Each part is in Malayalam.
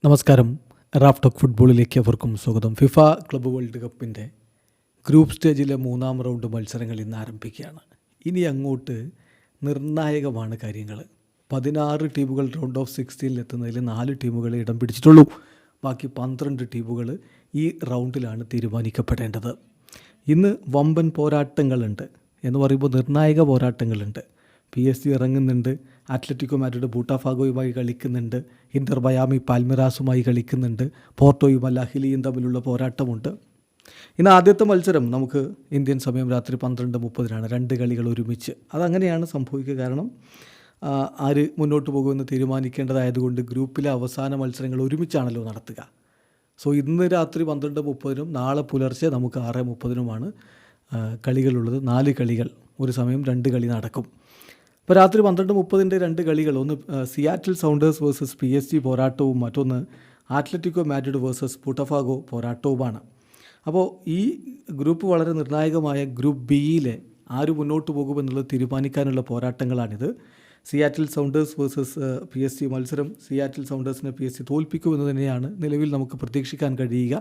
നമസ്കാരം. റാഫ് ടോക്ക് ഫുട്ബോളിലേക്ക് അവർക്കും സ്വാഗതം. ഫിഫ ക്ലബ്ബ് വേൾഡ് കപ്പിൻ്റെ ഗ്രൂപ്പ് സ്റ്റേജിലെ 3-ാം റൗണ്ട് മത്സരങ്ങൾ ഇന്ന് ആരംഭിക്കുകയാണ്. ഇനി അങ്ങോട്ട് നിർണായകമാണ് കാര്യങ്ങൾ. 16 ടീമുകൾ റൗണ്ട് ഓഫ് 16 എത്തുന്നതിൽ 4 ടീമുകൾ ഇടം പിടിച്ചിട്ടുള്ളൂ. ബാക്കി 12 ടീമുകൾ ഈ റൗണ്ടിലാണ് തീരുമാനിക്കപ്പെടേണ്ടത്. ഇന്ന് വമ്പൻ പോരാട്ടങ്ങളുണ്ട് എന്ന് പറയുമ്പോൾ നിർണായക പോരാട്ടങ്ങളുണ്ട്. PSG ഇറങ്ങുന്നുണ്ട്, അത്ലറ്റിക്കോ മാഡ്രിഡ് ബൂട്ടാഫാഗോയുമായി കളിക്കുന്നുണ്ട്, ഇന്റർ മയാമി പാൽമിറാസുമായി കളിക്കുന്നുണ്ട്, പോർട്ടോയും അൽ അഹ്ലിയും തമ്മിലുള്ള പോരാട്ടമുണ്ട്. ഇന്ന് ആദ്യത്തെ മത്സരം നമുക്ക് ഇന്ത്യൻ സമയം രാത്രി 12:30 2 കളികൾ ഒരുമിച്ച്. അതങ്ങനെയാണ് സംഭവിക്കുക. കാരണം ആര് മുന്നോട്ട് പോകുമെന്ന് തീരുമാനിക്കേണ്ടതായതുകൊണ്ട് ഗ്രൂപ്പിലെ അവസാന മത്സരങ്ങൾ ഒരുമിച്ചാണല്ലോ നടത്തുക. സോ ഇന്ന് രാത്രി 12:30 നാളെ പുലർച്ചെ നമുക്ക് 6:30 കളികളുള്ളത്. 4 കളികൾ ഒരു സമയം 2 കളി നടക്കും. ഇപ്പോൾ രാത്രി 12:30 2 കളികൾ, ഒന്ന് സിയാറ്റിൽ സൗണ്ടേഴ്സ് വേഴ്സസ് PSG പോരാട്ടവും മറ്റൊന്ന് അത്ലറ്റിക്കോ മാഡ്രിഡ് വേഴ്സസ് ബൂട്ടാഫാഗോ പോരാട്ടവുമാണ്. അപ്പോൾ ഈ ഗ്രൂപ്പ് വളരെ നിർണായകമായ ഗ്രൂപ്പ് ബിയിലെ ആര് മുന്നോട്ട് പോകുമെന്നുള്ളത് തീരുമാനിക്കാനുള്ള പോരാട്ടങ്ങളാണിത്. സിയാറ്റിൽ സൗണ്ടേഴ്സ് വേഴ്സസ് PSG മത്സരം സിയാറ്റിൽ സൗണ്ടേഴ്സിനെ PSG തോൽപ്പിക്കുമെന്ന് തന്നെയാണ് നിലവിൽ നമുക്ക് പ്രതീക്ഷിക്കാൻ കഴിയുക.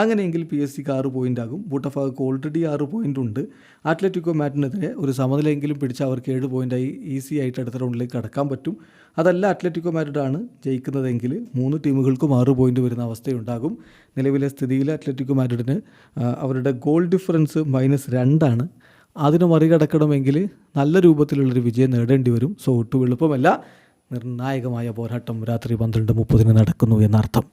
അങ്ങനെയെങ്കിൽ PSG 6 പോയിൻ്റ് ആകും. ബൂട്ടാഫാഗോക്ക് ഓൾറെഡി 6 പോയിൻ്റ് ഉണ്ട്. അത്ലറ്റിക്കോ മാഡ്രിഡിനെതിരെ ഒരു സമനിലയെങ്കിലും പിടിച്ച് അവർക്ക് 7 പോയിൻ്റായി ഈസി ആയിട്ട് അടുത്ത റൗണ്ടിലേക്ക് കടക്കാൻ പറ്റും. അതല്ല അത്ലറ്റിക്കോ മാഡ്രിഡാണ് ജയിക്കുന്നതെങ്കിൽ 3 ടീമുകൾക്കും 6 പോയിൻ്റ് വരുന്ന അവസ്ഥയുണ്ടാകും. നിലവിലെ സ്ഥിതിയിൽ അത്ലറ്റിക്കോ മാഡ്രിഡിന് അവരുടെ ഗോൾ ഡിഫറൻസ് -2 അതിന് മറികടക്കണമെങ്കിൽ നല്ല രൂപത്തിലുള്ളൊരു വിജയം നേടേണ്ടി വരും. സോ ഒട്ടും എളുപ്പമല്ല. നിർണായകമായ പോരാട്ടം രാത്രി 12:30 നടക്കുന്നു എന്നർത്ഥം.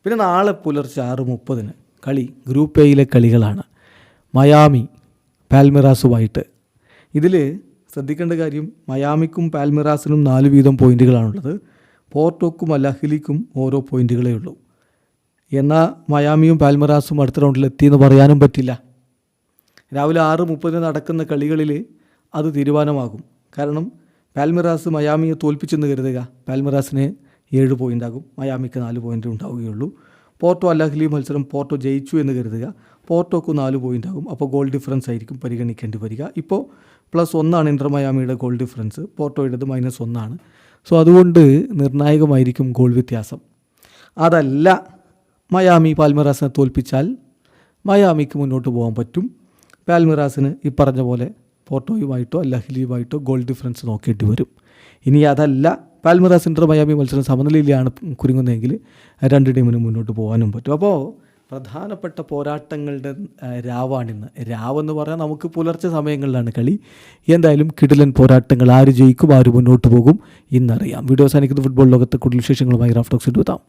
പിന്നെ നാളെ പുലർച്ചെ 6:30 കളി ഗ്രൂപ്പ് എയിലെ കളികളാണ്. മയാമി പാൽമിറാസുമായിട്ട്. ഇതിൽ ശ്രദ്ധിക്കേണ്ട കാര്യം, മയാമിക്കും പാൽമിറാസിനും 4 വീതം പോയിൻ്റുകളാണുള്ളത്. പോർട്ടോക്കും അൽ അഹ്ലിക്കും ഓരോ പോയിൻ്റുകളേ ഉള്ളൂ. എന്നാൽ മയാമിയും പാൽമിറാസും അടുത്ത റൗണ്ടിൽ എത്തിയെന്ന് പറയാനും പറ്റില്ല. രാവിലെ 6:30 നടക്കുന്ന കളികളിൽ അത് തീരുമാനമാകും. കാരണം പാൽമിറാസ് മയാമിയെ തോൽപ്പിച്ചെന്ന് കരുതുക, പാൽമിറാസിന് 7 പോയിൻ്റ് ആകും, മയാമിക്ക് 4 പോയിൻ്റ് ഉണ്ടാവുകയുള്ളൂ. പോർട്ടോ അൽ അഹ്ലി മത്സരം പോർട്ടോ ജയിച്ചു എന്ന് കരുതുക, പോർട്ടോക്ക് 4 പോയിൻ്റ് ആകും. അപ്പോൾ ഗോൾ ഡിഫറൻസ് ആയിരിക്കും പരിഗണിക്കേണ്ടി വരിക. ഇപ്പോൾ +1 ഇന്റർ മയാമിയുടെ ഗോൾ ഡിഫറൻസ്, പോർട്ടോയുടേത് -1. സോ അതുകൊണ്ട് നിർണായകമായിരിക്കും ഗോൾ വ്യത്യാസം. അതല്ല മയാമി പാൽമിറാസിനെ തോൽപ്പിച്ചാൽ മയാമിക്ക് മുന്നോട്ട് പോകാൻ പറ്റും. പാൽമിറാസിന് ഈ പറഞ്ഞ പോലെ പോർട്ടോയുമായിട്ടോ അൽ അഹ്ലിയുമായിട്ടോ ഗോൾ ഡിഫറൻസ് നോക്കേണ്ടി വരും. ഇനി അതല്ല പാൽമിറാസ് ഇന്റർ മയാമി മത്സരം സമനിലയിലാണ് കുരുങ്ങുന്നതെങ്കിൽ 2 ടീമിനും മുന്നോട്ട് പോകാനും പറ്റും. അപ്പോൾ പ്രധാനപ്പെട്ട പോരാട്ടങ്ങളുടെ രാവാണിന്ന്. രാവെന്ന് പറഞ്ഞാൽ നമുക്ക് പുലർച്ചെ സമയങ്ങളിലാണ് കളി. എന്തായാലും കിടിലൻ പോരാട്ടങ്ങൾ. ആര് ജയിക്കും, ആര് മുന്നോട്ട് പോകും ഇന്നറിയാം. വീഡിയോ അവസാനിക്കുന്ന ഫുട്ബോൾ ലോകത്തെ കൂടുതൽ വിശേഷങ്ങളുമായി റാഫ് ടോക്സ് എത്താം.